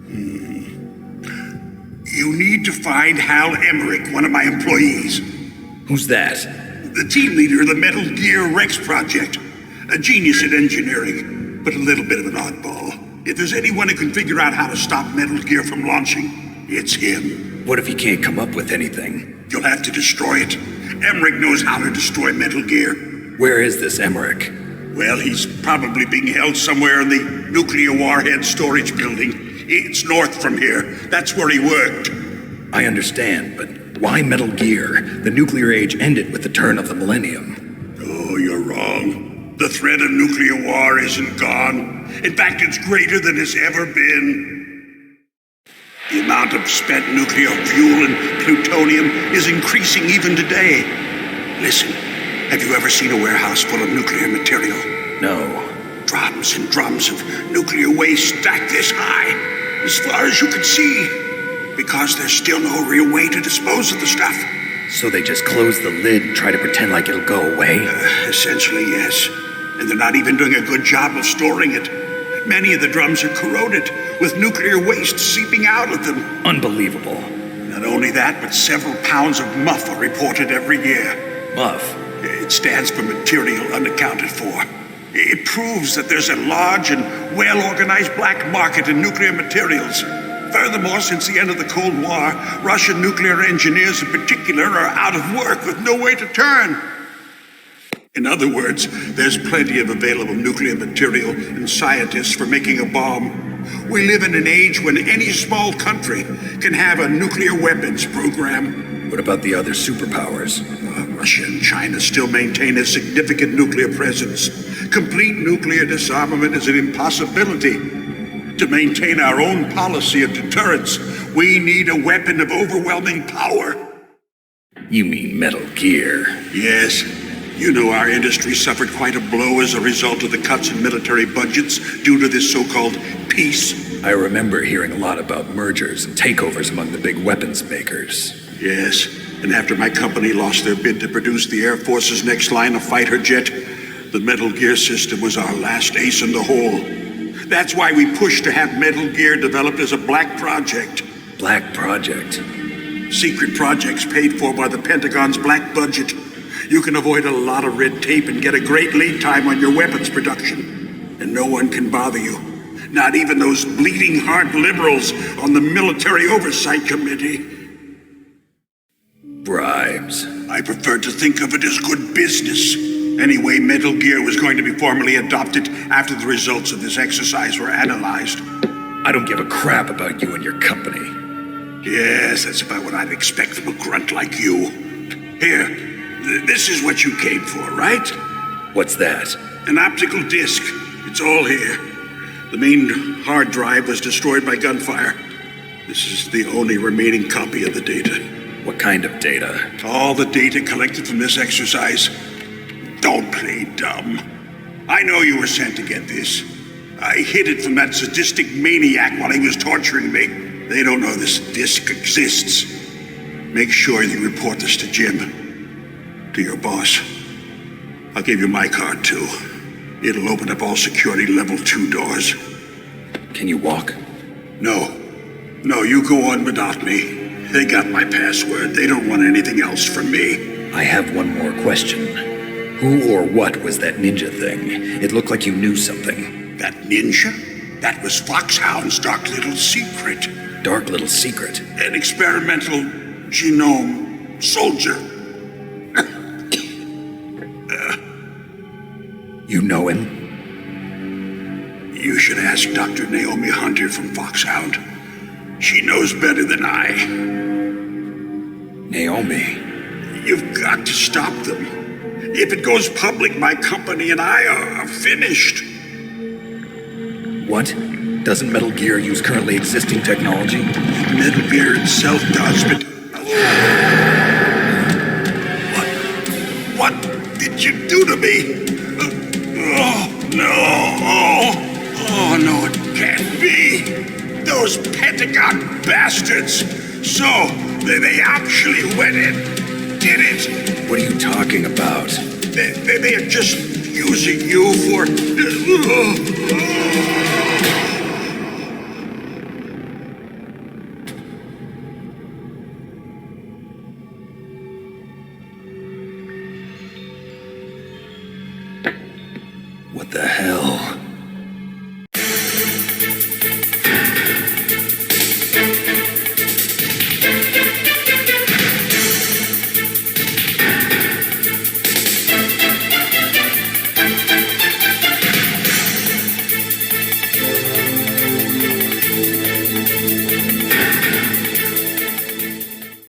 You need to find Hal Emmerich, one of my employees. Who's that? The team leader of the Metal Gear Rex project. A genius at engineering, but a little bit of an oddball. If there's anyone who can figure out how to stop Metal Gear from launching, it's him. What if he can't come up with anything? You'll have to destroy it. Emmerich knows how to destroy Metal Gear. Where is this Emmerich? Well, he's probably being held somewhere in the nuclear warhead storage building. It's north from here. That's where he worked. I understand, but why Metal Gear? The nuclear age ended with the turn of the millennium. Oh, you're wrong. The threat of nuclear war isn't gone. In fact, it's greater than it's ever been. The amount of spent nuclear fuel and plutonium is increasing even today. Listen, have you ever seen a warehouse full of nuclear material? No. Drums and drums of nuclear waste stacked this high, as far as you can see, because there's still no real way to dispose of the stuff. So they just close the lid and try to pretend like it'll go away? Essentially, yes. And they're not even doing a good job of storing it. Many of the drums are corroded, with nuclear waste seeping out of them. Unbelievable. Not only that, but several pounds of MUF are reported every year. MUF? It stands for material unaccounted for. It proves that there's a large and well-organized black market in nuclear materials. Furthermore, since the end of the Cold War, Russian nuclear engineers in particular are out of work with no way to turn. In other words, there's plenty of available nuclear material and scientists for making a bomb. We live in an age when any small country can have a nuclear weapons program. What about the other superpowers? Russia and China still maintain a significant nuclear presence. Complete nuclear disarmament is an impossibility. To maintain our own policy of deterrence, we need a weapon of overwhelming power. You mean Metal Gear? Yes. You know our industry suffered quite a blow as a result of the cuts in military budgets due to this so-called peace. I remember hearing a lot about mergers and takeovers among the big weapons makers. Yes, and after my company lost their bid to produce the Air Force's next line of fighter jet, the Metal Gear system was our last ace in the hole. That's why we pushed to have Metal Gear developed as a black project. Black project? Secret projects paid for by the Pentagon's black budget. You can avoid a lot of red tape and get a great lead time on your weapons production. And no one can bother you. Not even those bleeding heart liberals on the Military Oversight Committee. Bribes. I prefer to think of it as good business. Anyway, Metal Gear was going to be formally adopted after the results of this exercise were analyzed. I don't give a crap about you and your company. Yes, that's about what I'd expect from a grunt like you. Here, this is what you came for, right? What's that? An optical disc. It's all here. The main hard drive was destroyed by gunfire. This is the only remaining copy of the data. What kind of data? All the data collected from this exercise. Don't play dumb. I know you were sent to get this. I hid it from that sadistic maniac while he was torturing me. They don't know this disc exists. Make sure you report this to Jim. To your boss. I'll give you my card, too. It'll open up all security level 2 doors. Can you walk? No. No, you go on without me. They got my password. They don't want anything else from me. I have one more question. Who or what was that ninja thing? It looked like you knew something. That ninja? That was Foxhound's dark little secret. Dark little secret? An experimental genome soldier. You know him? You should ask Dr. Naomi Hunter from Foxhound. She knows better than I. Naomi? You've got to stop them. If it goes public, my company and I are finished. What? Doesn't Metal Gear use currently existing technology? Metal Gear itself does, but... What did you do to me? Oh, no. Oh, no, it can't be. Those Pentagon bastards. So, they actually went in, did it. What are you talking about? They are just using you for...